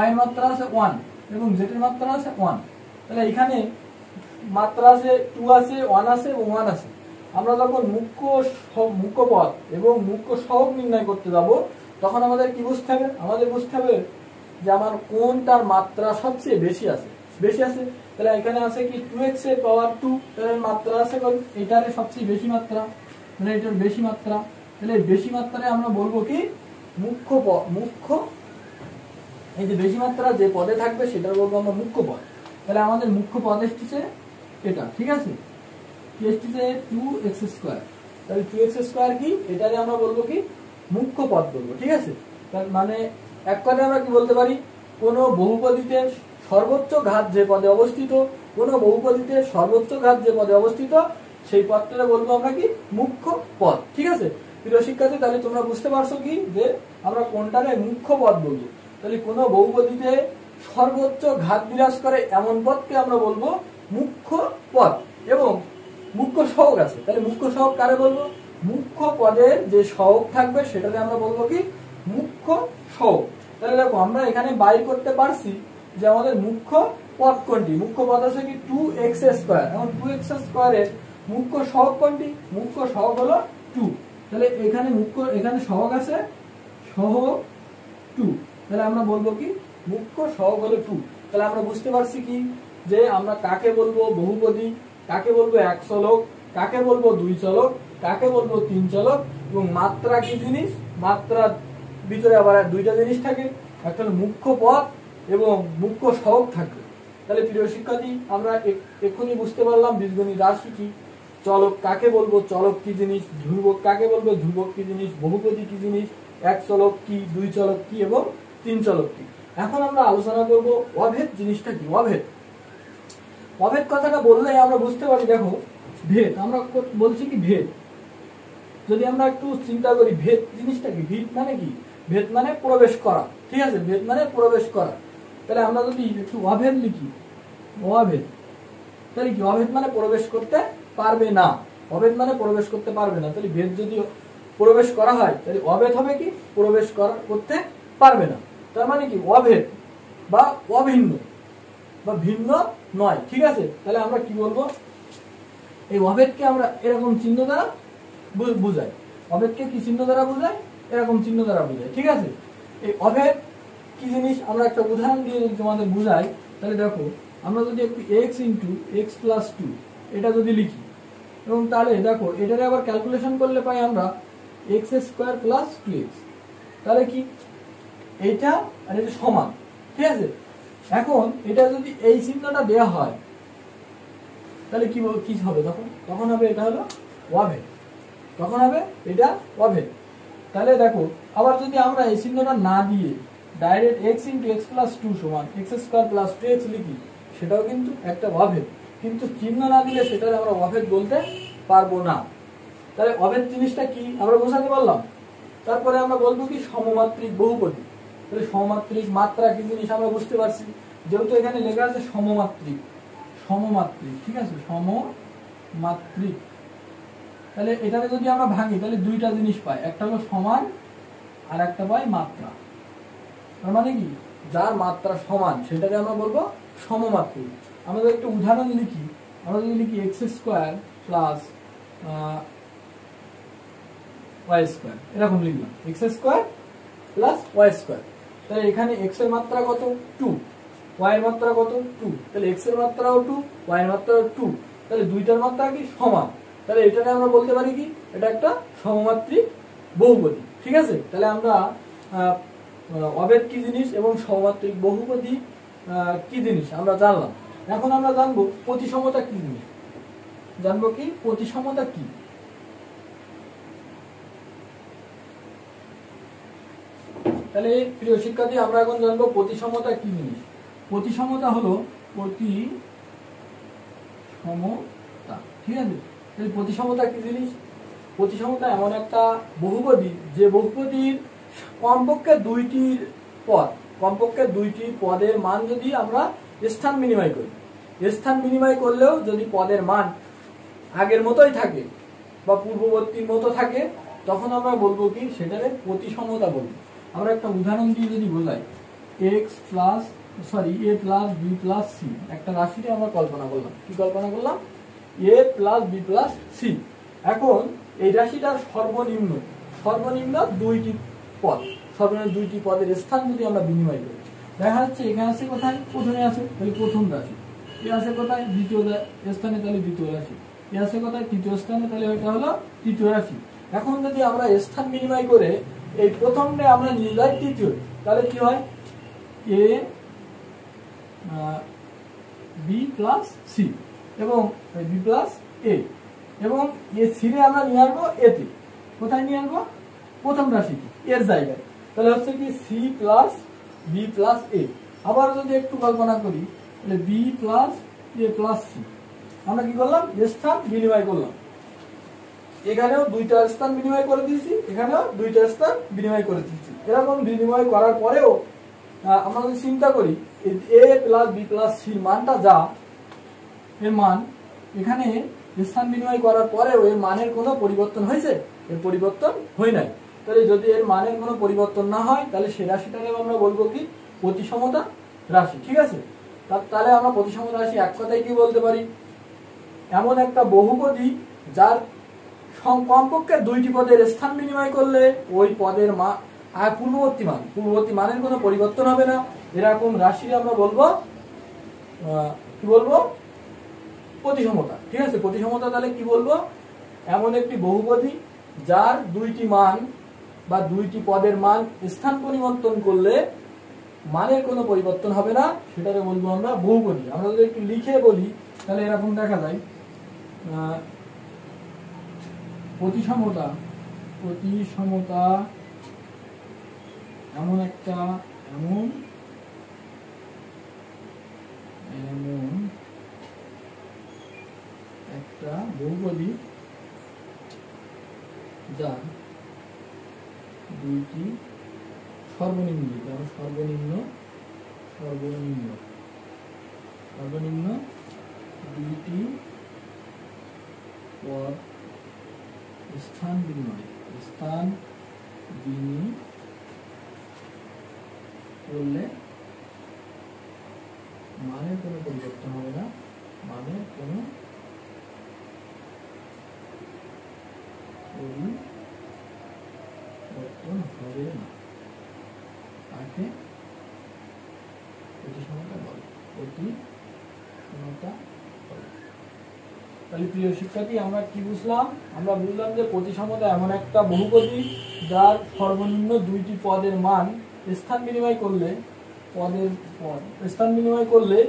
y এর মাত্রা আছে 1 এবং z এর মাত্রা আছে 1। তাহলে এখানে মাত্রা আছে 2 আছে, 1 আছে এবং 1 আছে। আমরা যখন মুখ্য পদ এবং মুখ্য সহগ নির্ণয় করতে যাব তখন আমাদের কি বুঝতে হবে, আমাদের বুঝতে হবে যে আমার কোনটার মাত্রা সবচেয়ে বেশি আছে। তাহলে এখানে আছে কি 2x এর পাওয়ার 2, এর মাত্রা আছে এটার সবচেয়ে বেশি মাত্রা, মানে এটার বেশি মাত্রা। তাহলে বেশি মাত্রায় আমরা বলবো কি মুখ্য, এই যে বেশি মাত্রা যে পদে থাকবে সেটা বলবো আমরা মুখ্য পদ। তাহলে আমাদের মুখ্য পদ এসেছে এটা। ঠিক আছে, কি এসেছে 2x²। তাহলে 2x² কি এটারে আমরা বলবো কি মুখ্য পদ বলবো। ঠিক আছে, তার মানে এক কথায় আমরা কি বলতে পারি, কোন বহুপদীতে সর্বোচ্চ ঘাত যে পদে অবস্থিত, সেই পদটারে বলবো আমরা কি মুখ্য পদ। ঠিক আছে প্রিয় শিক্ষার্থী, তাহলে তোমরা বুঝতে পারছো কি যে আমরা কোনটারে মুখ্য পদ বলবো। তাহলে কোন বহুপদীতে সর্বোচ্চ ঘাত বিরাজ করে এমন পদকে আমরা বলবো মুখ্য পদ। এবং মুখ্য সহগ আছে, তাহলে মুখ্য সহগ কারে বলবো, মুখ্য পদের যে সহগ থাকবে সেটাকে আমরা বলবো কি মুখ্য সহগ। তাহলে দেখো আমরা এখানে বাইর করতে পারছি যে আমাদের মুখ্য পদ কোনটি। মুখ্য পদ আছে কি 2x²। এখন 2x² এর মুখ্য সহগ কোনটি, মুখ্য সহগ হলো 2। তাহলে এখানে সহগ আছে, সহগ 2। তাহলে আমরা বলবো কি মুখ্য সহগ হলো 2। তাহলে আমরা বুঝতে পারছি কি যে আমরা কাকে বলবো বহুপদী, কাকে বলবো এক চলক, কাকে বলবো দুই চলক, কাকে বলবো তিন চলক, এবং মাত্রা কি জিনিস, মাত্রা ভিতরে আবার দুইটা জিনিস থাকে, একটা হলো মুখ্য পদ এবং মুখ্য সহগ থাকবে। তাহলে প্রিয় শিক্ষার্থী আমরা এক্ষুনি বুঝতে পারলাম বীজগণিত রাশি কি, চলক কাকে বলবো, চলক কি জিনিস, ধ্রুবক কাকে বলবো, ধ্রুবক কি জিনিস, বহুপদী কি জিনিস, এক চলক কি, দুই চলক কি এবং তিন চলক কি। এখন আমরা আলোচনা করব অভেদ জিনিসটা কি। অভেদ কথাটা বললে আমরা বুঝতে পারি, দেখো ভেদ আমরা বলছি কি ভেদ, যদি আমরা একটু চিন্তা করি ভেদ জিনিসটা কি, ভেদ মানে কি, ভেদ মানে প্রবেশ করা। ঠিক আছে, ভেদ মানে প্রবেশ করা। তাহলে আমরা যদি একটু অভেদ লিখি, অভেদ, তাহলে কি অভেদ মানে প্রবেশ করতে পারবে না, অভেদ মানে প্রবেশ করতে পারবে না। তাহলে ভেদ যদি প্রবেশ করা হয় তাহলে অভেদ হবে কি প্রবেশ করতে পারবে না। তার মানে কি অভেদ বা অভিন্ন বা ভিন্ন নয়। ঠিক আছে, তাহলে আমরা কি বলবো, এই অভেদকে আমরা এরকম চিহ্ন দ্বারা বুঝাই। অভেদকে কি চিহ্ন দ্বারা বুঝাই, এরকম চিহ্ন দ্বারা বুঝাই। ঠিক আছে, এই অভেদ কি জিনিস আমরা একটা উদাহরণ দিয়ে যদি তোমাদের বুঝাই, তাহলে দেখো আমরা যদি একটু x+2 এটা যদি লিখি এবং তাহলে দেখো এটারে আবার ক্যালকুলেশন করলে পাই আমরা x² + 2x। তাহলে কি এইটা আর এটা সমান। ঠিক আছে, এখন এটা যদি এই চিহ্নটা দেয়া হয় তাহলে কি হবে, তখন হবে এটা হলো অভেদ, তখন হবে এটা অভেদ। তাহলে দেখো আবার যদি আমরা এই চিহ্নটা না দিয়ে ডাইরেক্ট x×x+2 = x² + 2x লিখি, সেটাও কিন্তু একটা অভেদ, কিন্তু চিহ্ন না দিলে সেটাকে আমরা অভেদ বলতে পারবো না। তাহলে অভেদ জিনিসটা কি আমরা বোঝাতে পারলাম। তারপরে আমরা বলবো কি সমমাত্রিক বহুপদী। তাহলে সমমাত্রিক মাত্রা কি জিনিস আমরা বুঝতে পারছি, যেহেতু এখানে লেখা আছে সমমাত্রিক। ঠিক আছে, সমমাত্রিক। তাহলে এটাকে যদি আমরা ভাঙি তাহলে দুইটা জিনিস পাই, একটা হলো সমান আর একটা পাই মাত্রা। তার মানে কি যার মাত্রা সমান সেটাকে আমরা বলবো সমমাত্রিক। আমরা যদি একটা উদাহরণ লিখি, আমরা যদি লিখি x² + ওয়াই স্কোয়ার, এরকম লিখলাম X square plus Y square. তাহলে এখানে এক্স এর মাত্রা কত 2, ওয়াই এর মাত্রা কত 2, তাহলে এক্স এর মাত্রাও 2, ওয়াই এর মাত্রাও 2, তাহলে দুইটার মাত্রা কি সমান। তাহলে এটাকে আমরা বলতে পারি কি এটা একটা সমমাত্রিক বহুপদী। ঠিক আছে, তাহলে আমরা অবেদ কি জিনিস এবং সমমাত্রিক বহুপদী কি জিনিস আমরা জানলাম। এখন আমরা জানবো প্রতিসমতা কি জিনিস। জানবো কি প্রতিসমতা কি। তাহলে প্রিয় শিক্ষার্থী আমরা এখন জানবো প্রতিসমতা কি জিনিস। প্রতিসমতা হলো প্রতিসমতা। ঠিক আছে, তাহলে প্রতিসমতা কি জিনিস। প্রতিসমতা এমন একটা বহুপদী যে বহুপদীর কমপক্ষে দুইটি পদের মান যদি আমরা স্থান বিনিময় করি, স্থান বিনিময় করলেও যদি পদের মান আগের মতোই থাকে বা পূর্ববর্তীর মতো থাকে, তখন আমরা বলবো কি সেটারে প্রতিসমতা বলবো। আমরা একটা উদাহরণ দিয়ে যদি বোঝাই, এ প্লাস বি প্লাস সি একটা রাশিতে আমরা কল্পনা করলাম। কি কল্পনা করলাম? এ প্লাস বি প্লাস সি। এখন এই রাশিটার সর্বনিম্ন দুইটি পদ, সর্বনিম্ন দুইটি পদের স্থান যদি আমরা বিনিময় করি, দেখা যাচ্ছে এখানে আছে কোথায় প্রথমে আছে, তাহলে প্রথম রাশি। এ আছে কোথায় দ্বিতীয় স্থানে, তাহলে দ্বিতীয় রাশি। এ আছে কোথায় তৃতীয় স্থানে, তাহলে এটা হলো তৃতীয় রাশি। এখন যদি আমরা স্থান বিনিময় করে এই প্রথমে আমরা নিয়ে যাই তৃতীয়, তাহলে কি হয় এ বি প্লাস সি এবং বি প্লাস এ, এবং এ সি রে আমরা নিয়ে আসবো এতে। কোথায় নিয়ে আসবো? প্রথম রাশি এর জায়গায়। তাহলে হচ্ছে কি সি প্লাস বি প্লাস এ। আবার যদি একটু কল্পনা করি, তাহলে বি প্লাস এ প্লাস সি। আমরা কি করলাম? স্থান বিনিময় করলাম। এখানেও দুইটা স্থান বিনিময় করে দিয়েছি, এখানেও দুইটা স্থান বিনিময় করে দিয়েছি। এরকম বিনিময় করার পরেও আমরা যদি চিন্তা করি এ প্লাস বি প্লাস সির মানটা যা, এর মান এখানে স্থান বিনিময় করার পরেও এর মানের কোনো পরিবর্তন হয়েছে? এর পরিবর্তন হয় নাই। তাহলে যদি এর মানের কোনো পরিবর্তন না হয়, তাহলে সেই রাশিটাকে আমরা বলবো কি প্রতিসমতা রাশি। ঠিক আছে, তাহলে আমরা প্রতিসমতা রাশি এক কথায় কি বলতে পারি? এমন একটা বহুপদী যার কমপক্ষে দুইটি পদের স্থান বিনিময় করলে ওই পদের মান আর পূর্ববর্তী মানের কোনো পরিবর্তন হবে না, এরকম রাশি আমরা বলবো কি বলবো? প্রতিসমতা। ঠিক আছে, প্রতিসমতা তাহলে কি বলবো? এমন একটি বহুপদী যার দুইটি মান বা দুইটি পদের মান স্থান পরিবর্তন করলে মানের কোনো পরিবর্তন হবে না, সেটাকে বলবো আমরা বহুপদী। আমরা যদি একটু লিখে বলি তাহলে এরকম দেখা যায়, প্রতিসমতা এমন একটা বহুপদী যার দুইটি সর্বনিম্ন দুইটি পদ স্থান বিনিময় করলে মানের কোনো পরিবর্তন হবে না, মানের কোনো পরিবর্তন হবে না, তাকে প্রতিসমতা বলে। তাহলে প্রিয় শিক্ষার্থী আমরা কি বুঝলাম? আমরা বুঝলাম যে প্রতিসমতা এমন একটা বহুপদী যার সর্বনিম্ন দুইটি পদের মান স্থান বিনিময় করলে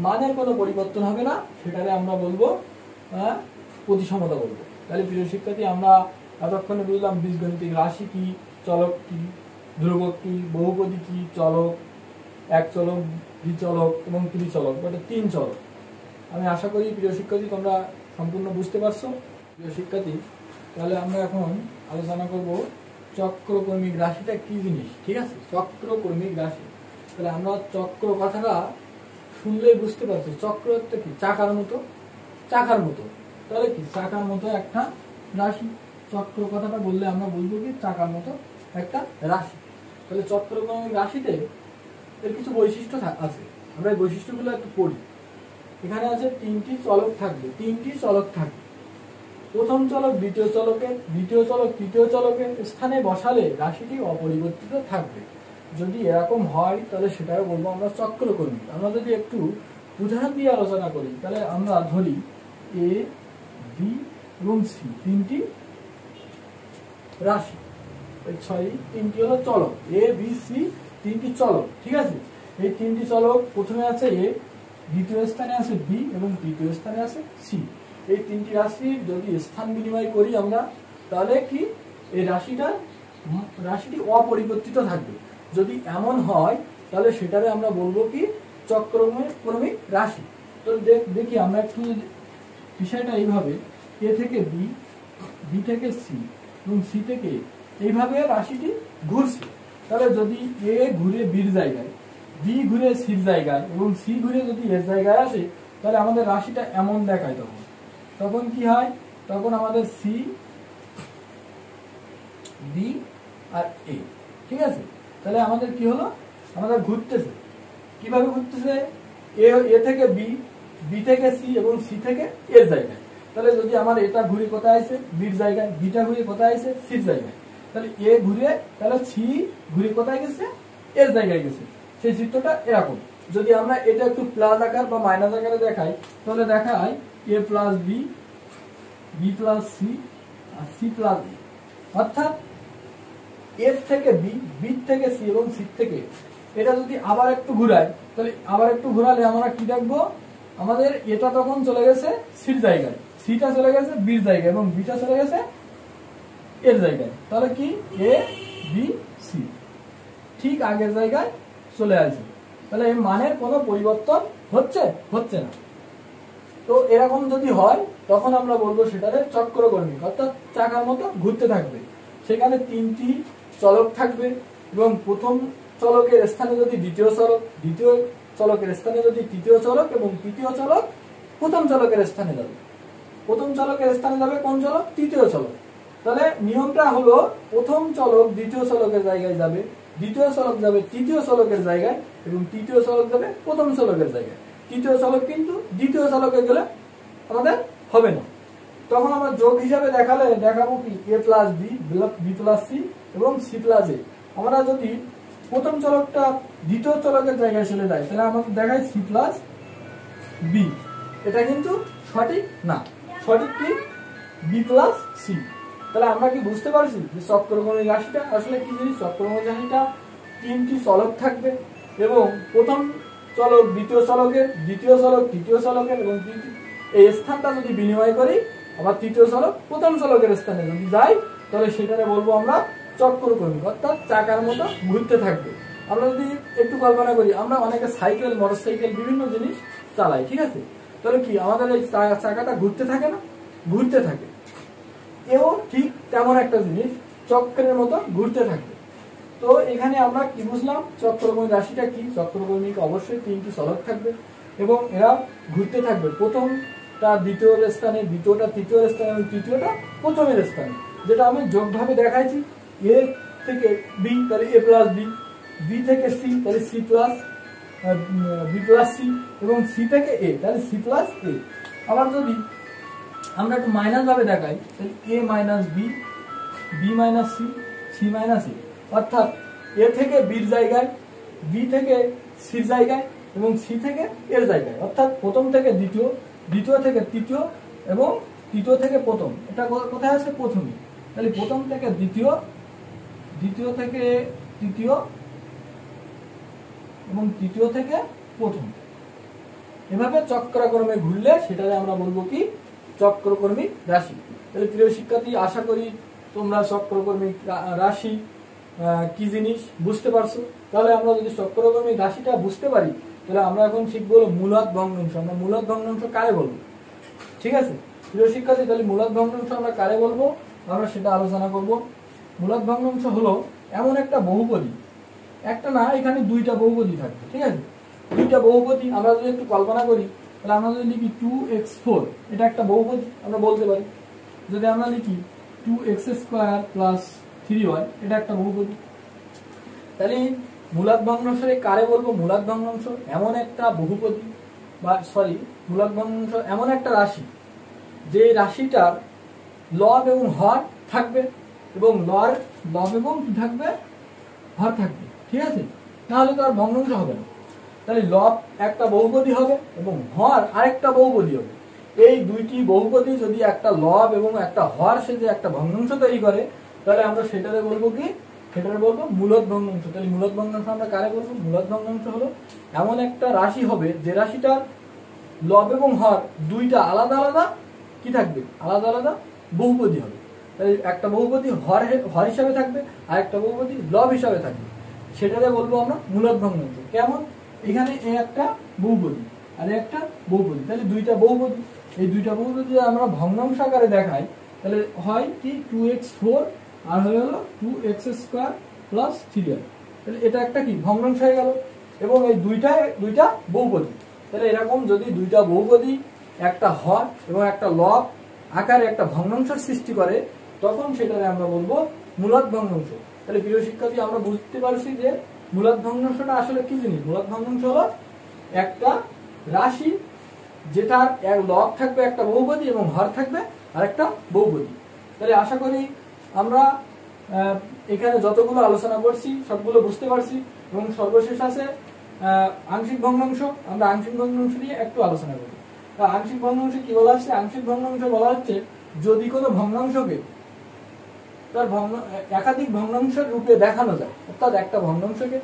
মানের কোনো পরিবর্তন হবে না, সেটাকে আমরা বলবো প্রতিসমতা বলবো। তাহলে প্রিয় শিক্ষার্থী আমরা এতক্ষণে বুঝলাম বীজগণিতিক রাশি কি, চলক কি, ধ্রুবক কি, বহুপদী কি, চলক, এক চলক, দ্বিচলক এবং ত্রিচলক, মানে তিন চলক। আমি আশা করি প্রিয় শিক্ষার্থী তোমরা সম্পূর্ণ বুঝতে পারছো। প্রিয় শিক্ষার্থী, তাহলে আমরা এখন আলোচনা করব চক্রক্রমিক রাশিটা কি জিনিস। ঠিক আছে, চক্রক্রমিক রাশি। তাহলে আমরা চক্র কথাটা শুনলেই বুঝতে পারছি, চক্র কি চাকার মতো। তাহলে কি চাকার মতো একটা রাশি। চক্র কথাটা বললে আমরা বলবো কি চাকার মতো একটা রাশি। তাহলে চক্রক্রমিক রাশিতে এর কিছু বৈশিষ্ট্য আছে, আমরা এই বৈশিষ্ট্যগুলো একটু পড়ি। এখানে আছে তিনটি চলক থাকবে। প্রথম চলক দ্বিতীয় চলকের, দ্বিতীয় চলক তৃতীয় চলকের স্থানে বসালে রাশিটি অপরিবর্তিত থাকবে। যদি এরকম হয় তাহলে সেটাও বলবো আমরা চক্রকর্মী। আমরা যদি একটু উদাহরণ দিয়ে আলোচনা করি তাহলে আমরা ধরি এ, বি এবং সি তিনটি রাশি, তিনটি হলো চলক, এ বি সি তিনটি চলক। ঠিক আছে, এই তিনটি চলক প্রথমে আছে এ, দ্বিতীয় স্থানে আছে বি এবং তৃতীয় স্থানে আছে সি। এই তিনটি রাশির যদি স্থান বিনিময় করি আমরা তাহলে কি এই রাশিটি অপরিবর্তিত থাকবে। যদি এমন হয় তাহলে সেটারে আমরা বলবো কি চক্রক্রমিক রাশি। তো দেখি আমরা একটু বিষয়টা এইভাবে, এ থেকে বি, বি থেকে সি এবং সি থেকে এইভাবে রাশিটি ঘুরছে। তাহলে যদি এ ঘুরে বির জায়গায়, বি ঘুরে সির জায়গায় এবং সি ঘুরে যদি এর জায়গায় আসে তাহলে আমাদের রাশিটা এমন দেখায়। তখন কি হয়, তখন আমাদের সি, বি আর এ। ঠিক আছে, তাহলে আমাদের কি হলো, আমাদের ঘুরতেছে। কিভাবে ঘুরতেছে, এ থেকে বি, বি থেকে সি এবং সি থেকে এর জায়গায়। তাহলে যদি আমার এটা ঘুরে কোথায় আছে, বির জায়গায়, বিটা ঘুরে কোথায় আছে, সির জায়গায়, তাহলে এ ঘুরে, তাহলে সি ঘুরে কোথায় গেছে, এর জায়গায় গেছে। সেই চিত্রটা এরকম। যদি আমরা এটা একটু প্লাস আকার বা মাইনাস আকারে দেখাই তাহলে দেখায় A plus B, B plus C আর সি প্লাস এ। অর্থাৎ এর থেকে বি, বি থেকে সি এবং সি থেকে এটা যদি আবার একটু ঘুরায় তাহলে আবার একটু ঘুরালে আমরা কি দেখবো, আমাদের এটা তখন চলে গেছে সির জায়গায়, সিটা চলে গেছে বির জায়গায় এবং বিটা চলে গেছে এর জায়গায়। তাহলে কি এ বি সি ঠিক আগের জায়গায় চলে আসে। তাহলে এর মানের কোনো পরিবর্তন হচ্ছে না। তো এরকম যদি হয় তখন আমরা বলবো সেটারে চক্রকর্মী, অর্থাৎ চাকার মতো ঘুরতে থাকবে। সেখানে তিনটি চলক থাকবে এবং প্রথম চলকের স্থানে যদি দ্বিতীয় চলক, দ্বিতীয় চলকের স্থানে যদি তৃতীয় চলক এবং তৃতীয় চলক প্রথম চলকের স্থানে যাবে। প্রথম চলকের স্থানে যাবে কোন চলক, তৃতীয় চলক। তাহলে নিয়মটা হলো প্রথম চলক দ্বিতীয় চলকের জায়গায় যাবে, দ্বিতীয় চলক যাবে তৃতীয় চলকের জায়গায় এবং তৃতীয় চলক যাবে প্রথম চলকের জায়গায়। তৃতীয় চলক কিন্তু দ্বিতীয় চলকে গেলে আমাদের হবে না। তখন আমরা যোগ হিসাবে দেখাবো কি A plus B, B plus C এবং সি প্লাস এ। আমরা যদি প্রথম চলকটা দ্বিতীয় চলকের জায়গায় চলে যায় তাহলে আমাদের দেখায় সি প্লাস বি। এটা কিন্তু সঠিক না, সঠিক কি বি প্লাস সি। তাহলে আমরা কি বুঝতে পারছি যে চক্রকর্মী রাশিটা আসলে কি জিনিস। চক্রকর্মী রাশিটা তিনটি চলক থাকবে এবং প্রথম চলক দ্বিতীয় চলকের, দ্বিতীয় চলক তৃতীয় চলকের এবং এই স্থানটা যদি বিনিময় করি আবার তৃতীয় চলক প্রথম চলকের স্থানে যদি যাই তাহলে সেটাকে বলবো আমরা চক্রকর্মী, অর্থাৎ চাকার মতো ঘুরতে থাকবে। আমরা যদি একটু কল্পনা করি, আমরা অনেকে সাইকেল, মোটরসাইকেল বিভিন্ন জিনিস চালাই, ঠিক আছে, তাহলে কি আমাদের এই চাকাটা ঘুরতে থাকে না, ঘুরতে থাকে। এও ঠিক তেমন একটা জিনিস, চক্রের মতো ঘুরতে থাকবে। তো এখানে আমরা কি বুঝলাম, চক্রকর্মী রাশিটা কি। চক্রকর্মীকে অবশ্যই তিনটি চলক থাকবে এবং এরা ঘুরতে থাকবে। প্রথমটা দ্বিতীয় স্থানে, দ্বিতীয়টা তৃতীয় স্থানে এবং তৃতীয়টা প্রথমের স্থানে। যেটা আমি যোগভাবে দেখাইছি, এ থেকে বি তাহলে এ প্লাস বি, বি থেকে সি তাহলে C plus B plus C এবং সি থেকে এ তাহলে সি প্লাস এ। আবার যদি আমরা একটু মাইনাস ভাবে দেখাই তাহলে A minus B, B minus C, C minus A. অর্থাৎ এ থেকে বির জায়গায়, বি থেকে সির জায়গায় এবং সি থেকে এর জায়গায়। অর্থাৎ প্রথম থেকে দ্বিতীয়, দ্বিতীয় থেকে তৃতীয় এবং তৃতীয় থেকে প্রথম। এটা কোথায় আছে, প্রথমে। তাহলে প্রথম থেকে দ্বিতীয়, দ্বিতীয় থেকে তৃতীয় এবং তৃতীয় থেকে প্রথম। এভাবে চক্রকর্মে ঘুরলে সেটাকে আমরা বলবো কি চক্রকর্মী রাশি। তাহলে প্রিয় শিক্ষার্থী, আশা করি তোমরা চক্রকর্মী রাশি কি জিনিস বুঝতে পারছো। তাহলে আমরা যদি চক্রকর্মী রাশিটা বুঝতে পারি তাহলে আমরা এখন শিখবো মূলদ ভগ্নাংশ। আমরা মূলদ ভগ্নাংশ কারে বলবো, ঠিক আছে প্রিয় শিক্ষার্থী। তাহলে মূলদ ভগ্নাংশ আমরা কারে বলবো আমরা সেটা আলোচনা করব। মূলদ ভগ্নাংশ হলো এমন একটা বহুপদী, একটা না, এখানে দুইটা বহুপদী থাকবে, ঠিক আছে। দুইটা বহুপদী আমরা যদি একটু কল্পনা করি তাহলে আমরা যদি লিখি 2x4, এটা একটা বহুপদী আমরা বলতে পারি। যদি আমরা লিখি 2x² প্লাস 3y, এটা একটা বহুপদী। তাহলে মূলদ ভগ্নাংশ কারে বলবো, মূলদ ভগ্নাংশ এমন একটা বহুপদী বা মূলদ ভগ্নাংশ এমন একটা রাশি যে রাশিটার লব এবং হর থাকবে, এবং লব এবং কি থাকবে, হর থাকবে। ঠিক আছে, তাহলে তো আর ভগ্নাংশ হবে না। তাহলে লব একটা বহুপদী হবে এবং হর আরেকটা বহুপদী হবে। এই দুইটি বহুপদী যদি একটা লব এবং একটা হর সে যে একটা ভগ্নাংশ তৈরি করে, তাহলে আমরা সেটারে বলবো কি, সেটারে বলবো মূলদ ভগ্নাংশ। তাহলে মূলদ ভগ্নাংশ আমরা কারে বলবো? মূলদ ভগ্নাংশ হলো এমন একটা রাশি হবে যে রাশিটার লব এবং হর দুইটা আলাদা আলাদা কি থাকবে, আলাদা আলাদা বহুপদী হবে। তাহলে একটা বহুপদী হর হিসাবে থাকবে আর একটা বহুপদী লব হিসাবে থাকবে, সেটারে বলবো আমরা মূলদ ভগ্নাংশ। কেমন? এখানে এ একটা বহুপদী আর একটা বহুপদী, তাহলে দুইটা বহুপদী, এই দুইটা বহুপদী যদি আমরা ভগ্নাংশ আকারে দেখাই তাহলে হয় কি 2x4 আর হলো 2x² প্লাস 3y। তাহলে এটা একটা কি ভগ্নাংশ হয়ে গেল, এবং এই দুইটা বহুপদী। তাহলে এরকম যদি দুইটা বহুপদী একটা হর এবং একটা লব আকারে একটা ভগ্নাংশের সৃষ্টি করে, তখন সেটারে আমরা বলবো মূলদ ভগ্নাংশ। তাহলে প্রিয় শিক্ষার্থী, আমরা বুঝতে পারছি যে মূলদ ভগ্নাংশটা আসলে কি জিনিস। মূলদ ভগ্নাংশ হলো একটা রাশি যেটার এক লব থাকবে একটা বহুপদী এবং হর থাকবে আরেকটা বহুপদী। তাহলে আশা করি আমরা এখানে যতগুলো আলোচনা করছি সবগুলো বুঝতে পারছি, এবং সর্বশেষ আছে আংশিক ভগ্নাংশ। আমরা আংশিক ভগ্নাংশ নিয়ে একটু আলোচনা করি। আংশিক ভগ্নাংশ কি বলা হচ্ছে? আংশিক ভগ্নাংশ বলা হচ্ছে যদি কোনো ভগ্নাংশকে তার একাধিক ভগ্নাংশের রূপে দেখানো যায়, অর্থাৎ একটা ভগ্নাংশকে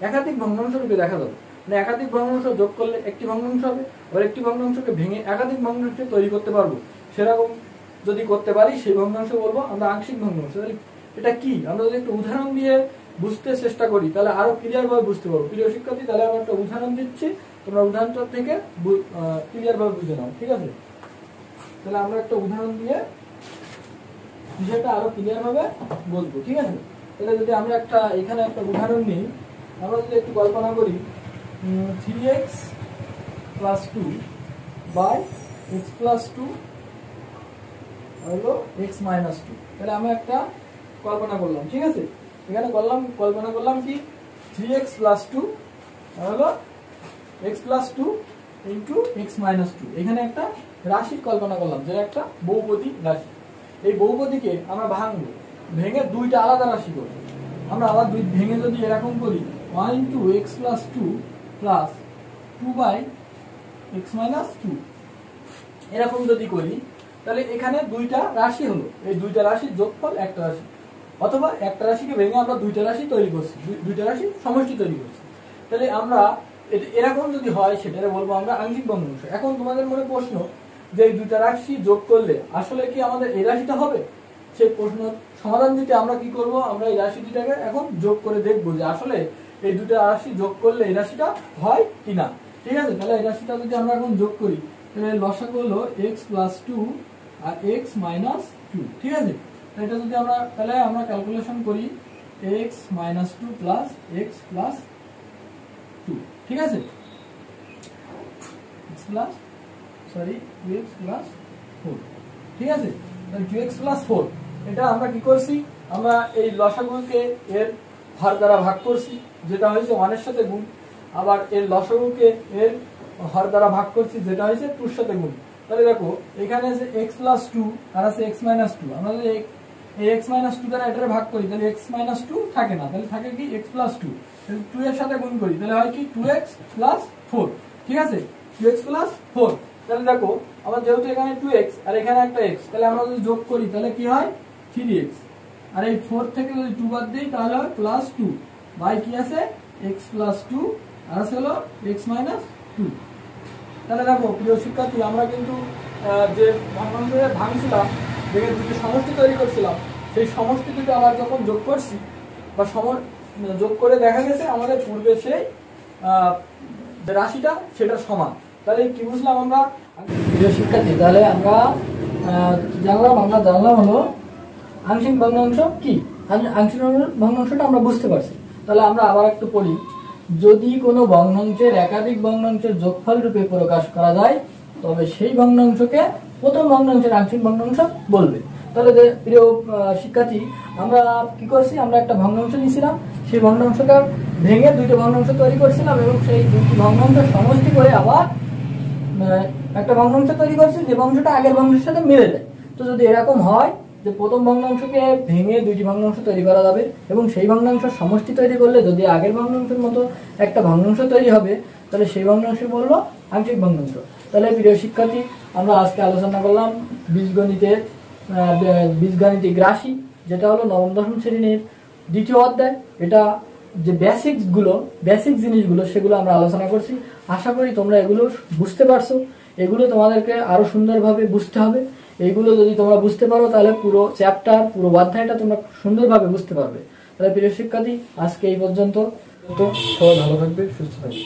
একাধিক ভগ্নাংশ রূপে দেখা যাবে, মানে একাধিক ভগ্নাংশ যোগ করলে একটি ভগ্নাংশ হবে, আর একটি ভগ্নাংশকে ভেঙে একাধিক ভগ্নাংশ তৈরি করতে পারবো, সেরকম যদি করতে পারি সেই ভগ্নাংশ বলবো আমরা আংশিক ভগ্নাংশ। তাহলে এটা কি, আমরা যদি একটু উদাহরণ দিয়ে বুঝতে চেষ্টা করি তাহলে আরো ক্লিয়ার ভাবে বুঝতে পারবো। প্রিয় শিক্ষার্থী, তাহলে আমরা একটা উদাহরণ দিচ্ছি, তোমরা উদাহরণটা থেকে ক্লিয়ার ভাবে বুঝে নাও। ঠিক আছে, তাহলে আমরা একটা উদাহরণ দিয়ে বিষয়টা আরো ক্লিয়ার ভাবে বলবো। ঠিক আছে, তাহলে যদি আমরা এখানে একটা উদাহরণ নিই, আমরা যদি একটু কল্পনা করি 3x + 2 বাই x + 2 হলো x - 2। তাহলে আমরা একটা কল্পনা করলাম। ঠিক আছে, এখানে কল্পনা করলাম কি 3x + 2 হলো x + 2 ইনটু x - 2। এখানে একটা রাশির কল্পনা করলাম যে একটা বহুপদী রাশি। এই বহুপদীকে আমরা ভাঙবো, ভেঙে দুইটা আলাদা রাশি করব। আমরা আবার ভেঙে যদি এরকম করি 1 × x + 2 প্লাস 2/x - 2 এরকম যদি করি, তাহলে এখানে দুইটা রাশি হলো, এই দুইটা রাশির যোগফল একটা রাশি, অথবা একটা রাশিকে ভেঙে আমরা দুইটা রাশি তৈরি করছি, দুইটা রাশি সমষ্টি তৈরি করছি। তাহলে আমরা এরকম যদি হয় সেটারে বলবো আমরা আংশিক ভগ্নাংশ। এখন তোমাদের মনে প্রশ্ন যে এই দুইটা রাশি যোগ করলে আসলে কি আমাদের এই রাশিটা হবে? সেই প্রশ্ন সমাধান দিতে আমরা কি করব, আমরা এই রাশি দুটাকে এখন যোগ করে দেখবো যে আসলে এই দুটা রাশি যোগ করলে এই রাশিটা হয় কিনা। ঠিক আছে, তাহলে এই রাশিটা যদি আমরা এখন যোগ করি তাহলে লসাগু হলো x + 2 আর x - 2। ঠিক আছে, এটা যদি আমরা তাহলে আমরা ক্যালকুলেশন করি x - 2 প্লাস x + 2। ঠিক আছে, x + 4। ঠিক আছে, তাহলে 2x + 4 এটা আমরা কি করছি, আমরা এই লসাগুকে এর হর দ্বারা ভাগ করছি, যেটা হয়েছে 1 এর সাথে গুণ, আবার এর লসাগুকে এর হর দ্বারা ভাগ করছি, যেটা হয়েছে 2 এর সাথে গুণ। তাহলে দেখো এখানে আছে x + 2 আর আছে x - 2। আমরা যদি এই x - 2 দ্বারা এটারে ভাগ করি তাহলে x - 2 থাকে না, তাহলে থাকে কি x + 2। 2 এর সাথে গুণ করি তাহলে হয় কি 2x + 4। ঠিক আছে, 2x + 4। তাহলে দেখো আমার যেহেতু এখানে 2x আর এখানে একটা x, তাহলে আমরা যদি যোগ করি তাহলে কি হয় 3x, আর এই 4 থেকে যদি 2 বাদ দিই তাহলে হয় +2 বাই কি আছে x + 2 আর আছে হলো x - 2। তাহলে দেখো প্রিয় শিক্ষার্থী, আমরা কিন্তু যে ভগ্নাংশে ভাঙছিলাম, দেখে দুটো সমষ্টি তৈরি করছিলাম, সেই সমষ্টি দুটো আবার যখন যোগ করছি বা যোগ করে দেখা গেছে আমাদের পূর্বে সেই রাশিটা সেটা সমান। তাহলে কি বুঝলাম আমরা প্রিয় শিক্ষার্থী? তাহলে আমরা জানলাম হলো আংশিক ভগ্নাংশ কি, আংশিক ভগ্নাংশটা আমরা বুঝতে পারছি। তাহলে আমরা আবার একটু পড়ি, যদি কোনো ভগ্নাংশের একাধিক ভগ্নাংশের যোগফল রূপে প্রকাশ করা যায় তবে সেই ভগ্নাংশকে প্রথম ভগ্নাংশের আংশিক ভগ্নাংশ বলবে। তাহলে প্রিয় শিক্ষার্থী, আমরা কি করছি, আমরা একটা ভগ্নাংশ নিয়েছিলাম, সেই ভগ্নাংশটা ভেঙে দুইটা ভগ্নাংশ তৈরি করছিলাম, এবং সেই দুটি ভগ্নাংশের সমষ্টি করে আবার একটা ভগ্নাংশ তৈরি করছি যে ভগ্নাংশটা আগের ভগ্নাংশের সাথে মিলে যায়। তো যদি এরকম হয় যে প্রথম ভগ্নাংশকে ভেঙে দুইটি ভগ্নাংশ তৈরি করা যাবে এবং সেই ভগ্নাংশের সমষ্টি তৈরি করলে যদি আগের ভগ্নাংশের মতো একটা ভগ্নাংশ তৈরি হবে, তাহলে সেই ভগ্নাংশকে বলবো আংশিক ভগ্নাংশ। তাহলে প্রিয় শিক্ষার্থী, আমরা আজকে আলোচনা করলাম বীজগাণিতিক রাশি, যেটা হলো নবম দশম শ্রেণীর দ্বিতীয় অধ্যায়। এটা যে বেসিক জিনিসগুলো সেগুলো আমরা আলোচনা করছি। আশা করি তোমরা এগুলো বুঝতে পারছো। এগুলো তোমাদেরকে আরো সুন্দরভাবে বুঝতে হবে। এইগুলো যদি তোমরা বুঝতে পারো তাহলে পুরো চ্যাপ্টার, পুরো অধ্যায়টা তোমরা সুন্দরভাবে বুঝতে পারবে। তাহলে প্রিয় শিক্ষার্থী, আজকে এই পর্যন্ত। তো সবাই ভালো থাকবে, সুস্থ থাকবে।